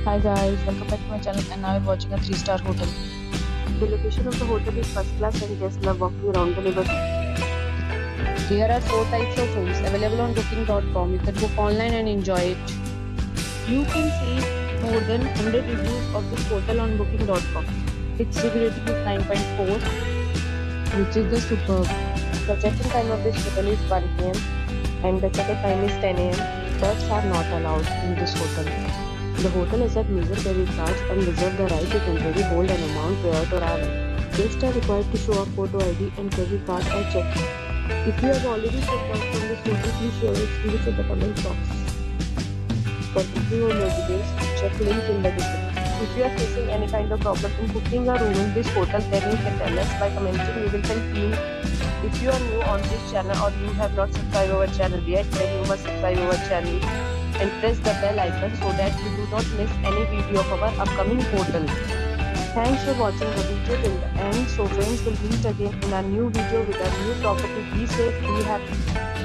Hi guys, welcome back to my channel and now we're watching a 3-star hotel. The location of the hotel is first class and guests love walking around the neighborhood. There are 4 types of rooms available on booking.com. You can book online and enjoy it. You can see more than 100 reviews of this hotel on booking.com. Its review rating is 9.4, which is the superb. The check-in time of this hotel is 1 p.m. and the check-out time is 10 a.m. Pets are not allowed in this hotel. The hotel accepts major credit cards and reserves the right to temporarily hold an amount prior to arrival. Guests are required to show a photo ID and credit card at check-in. If you have already checked out from this hotel, please share your experience in the comment box. For booking or more details, check link in the description. If you are facing any kind of problem in booking a room in this hotel, then you can tell us by commenting. We will help you. If you are new on this channel or you have not subscribed our channel yet, then you must subscribe our channel and press the bell icon so that you do not miss any video of our upcoming hotel. Thanks for watching the video till the end. So friends, will meet again in a new video with a new property. Be safe, be happy.